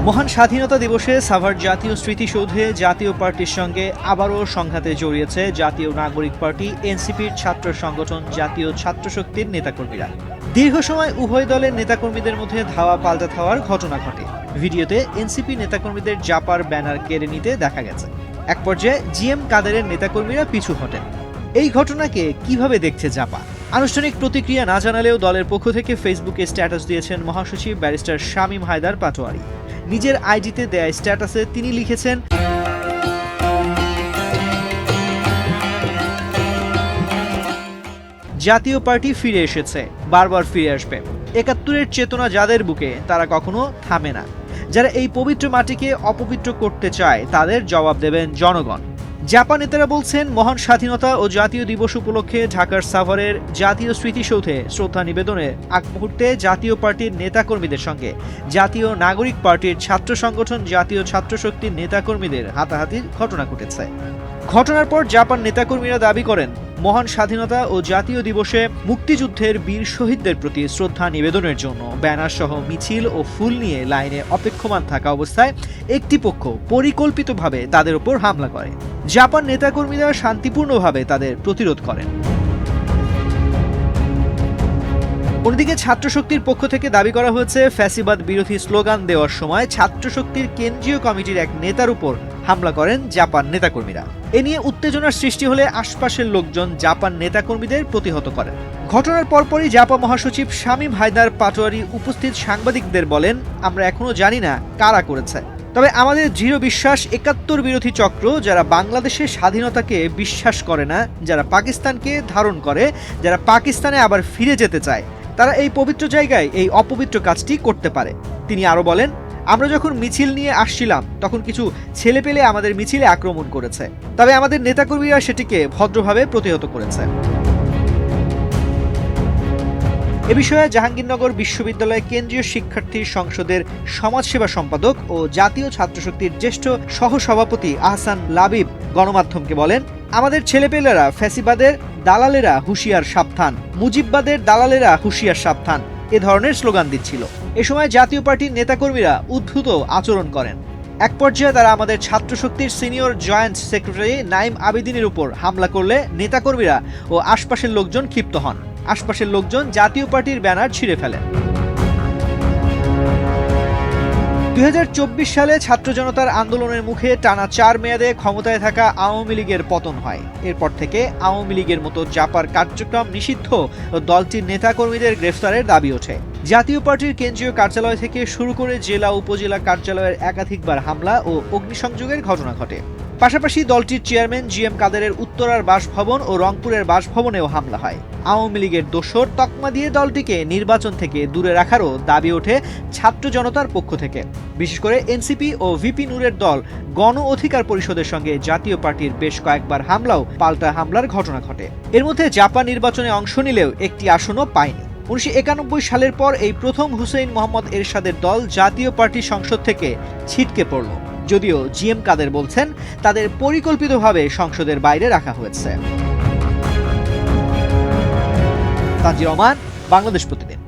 মহান স্বাধীনতা দিবসে সাভার জাতীয় স্মৃতিসৌধে জাতীয় পার্টির সঙ্গে আবারও সংঘাতে জড়িয়েছে জাতীয় নাগরিক পার্টি এনসিপির ছাত্র সংগঠন জাতীয় ছাত্রশক্তির নেতাকর্মীরা। দীর্ঘ সময় উভয় দলের নেতাকর্মীদের মধ্যে ধাওয়া পাল্টা ধাওয়ার ঘটনা ঘটে। ভিডিওতে এনসিপি নেতাকর্মীদের জাপার ব্যানার কেড়ে নিতে দেখা গেছে। এক পর্যায়ে জিএম কাদেরের নেতাকর্মীরা পিছু হটেন। এই ঘটনাকে কিভাবে দেখছে জাপা? আনুষ্ঠানিক প্রতিক্রিয়া না জানালেও দলের পক্ষ থেকে ফেসবুকে স্ট্যাটাস দিয়েছেন মহাসচিব ব্যারিস্টার শামীম হায়দার পাটোয়ারি। নিজের আইডিতে দেয়া স্ট্যাটাসে তিনি লিখেছেন, জাতীয় পার্টি ফিরে এসেছে, বারবার ফিরে আসবে। ৭১-এর চেতনা যাদের বুকে, তারা কখনো থামে না। যারা এই পবিত্র মাটিকে অপবিত্র করতে চায়, তাদের জবাব দেবেন জনগণ। জাপা নেতারা বলছেন, মহান স্বাধীনতা ও জাতীয় দিবস উপলক্ষে ঢাকার সাভারের জাতীয় স্মৃতিসৌধে শ্রদ্ধা নিবেদনের আগ মুহূর্তে জাতীয় পার্টির নেতাকর্মীদের সঙ্গে জাতীয় নাগরিক পার্টির ছাত্র সংগঠন জাতীয় ছাত্রশক্তির নেতাকর্মীদের হাতাহাতির ঘটনা ঘটেছে। ঘটনার পর জাপান নেতাকর্মীরা দাবি করেন, মহান স্বাধীনতা ও জাতীয় দিবসে মুক্তিযুদ্ধের বীর শহীদদের প্রতি শ্রদ্ধা নিবেদনের জন্য ব্যানার সহ মিছিল ও ফুল নিয়ে লাইনে অপেক্ষমান থাকা অবস্থায় একটি পক্ষ পরিকল্পিতভাবে তাদের উপর হামলা করে। জাপান নেতাকর্মীরা শান্তিপূর্ণভাবে তাদের প্রতিরোধ করেন। অন্যদিকে ছাত্রশক্তির পক্ষ থেকে দাবি করা হয়েছে, ফ্যাসিবাদ বিরোধী স্লোগান দেওয়ার সময় ছাত্রশক্তির কেন্দ্রীয় কমিটির এক নেতার উপর হামলা করেন জাপান নেতাকর্মীরা। এ নিয়ে উত্তেজনার সৃষ্টি হলে আশপাশের লোকজন জাপান নেতাকর্মীদের প্রতিহত করেন। ঘটনার পরপরই জাপা মহাসচিব শামীম হায়দার পাটোয়ারি উপস্থিত সাংবাদিকদের বলেন, আমরা এখনো জানি না কারা করেছে, তবে আমাদের দৃঢ় বিশ্বাস ৭১ বিরোধী চক্র, যারা বাংলাদেশের স্বাধীনতাকে বিশ্বাস করে না, যারা পাকিস্তানকে ধারণ করে, যারা পাকিস্তানে আবার ফিরে যেতে চায়, তারা এই পবিত্র জায়গায় এই অপবিত্র কাজটি করতে পারে। তিনি আরো বলেন, আমরা যখন মিছিল নিয়ে আসছিলাম তখন কিছু ছেলেপেলে আমাদের মিছিলে আক্রমণ করেছে, তবে আমাদের নেতাকর্মীরা সেটিকে ভদ্রভাবে প্রতিহত করেছে। এ বিষয়ে জাহাঙ্গীরনগর বিশ্ববিদ্যালয় কেন্দ্রীয় শিক্ষার্থী সংসদের সমাজসেবা সম্পাদক ও জাতীয় ছাত্রশক্তির জ্যেষ্ঠ সহসভাপতি আহসান লাবিব গণমাধ্যমকে বলেন, আমাদের ছেলেপেলেরা ফ্যাসিবাদের দালালেরা হুঁশিয়ার সাবধান, মুজিববাদের দালালেরা হুঁশিয়ার সাবধান এ ধরনের স্লোগান দিচ্ছিল। এ সময় জাতীয় পার্টির নেতাকর্মীরা উদ্ধত আচরণ করেন। এক পর্যায়ে তারা আমাদের ছাত্রশক্তির সিনিয়র জয়েন্ট সেক্রেটারি নাইম আবেদিনের উপর হামলা করলে নেতাকর্মীরা ও আশপাশের লোকজন ক্ষিপ্ত হন। আশপাশের লোকজন জাতীয় পার্টির ব্যানার ছিঁড়ে ফেলেন। ২০২৪ সালে ছাত্র জনতার আন্দোলনের মুখে টানা ৪ মেয়াদে ক্ষমতায় থাকা আওয়ামী লীগের পতন হয়। এরপর থেকে আওয়ামী লীগের মতো জাপার কার্যক্রম নিষিদ্ধ ও দলটির নেতাকর্মীদের গ্রেফতারের দাবি ওঠে। জাতীয় পার্টির কেন্দ্রীয় কার্যালয় থেকে শুরু করে জেলা উপজেলা কার্যালয়ের একাধিকবার হামলা ও অগ্নিসংযোগের ঘটনা ঘটে। পাশাপাশি দলটির চেয়ারম্যান জিএম কাদেরের উত্তরার বাসভবন ও রংপুরের বাসভবনেও হামলা হয়। আওয়ামী লীগের দোসর তকমা দিয়ে দলটিকে নির্বাচন থেকে দূরে রাখারও দাবি ওঠে ছাত্র জনতার পক্ষ থেকে। বিশেষ করে এনসিপি ও ভিপি নুরের দল গণ অধিকার পরিষদের সঙ্গে জাতীয় পার্টির বেশ কয়েকবার হামলাও পাল্টা হামলার ঘটনা ঘটে। এর মধ্যে জাপান নির্বাচনে অংশ নিলেও একটি আসনও পায়নি। ১৯৯১ সালের পর এই প্রথম হুসেইন মোহাম্মদ এরশাদের দল জাতীয় পার্টি সংসদ থেকে ছিটকে পড়ল। যদিও জিএম কাদের বলছেন, তাদের পরিকল্পিতভাবে সংসদের বাইরে রাখা হয়েছে। তানজির রহমান, বাংলাদেশ প্রতিদিন।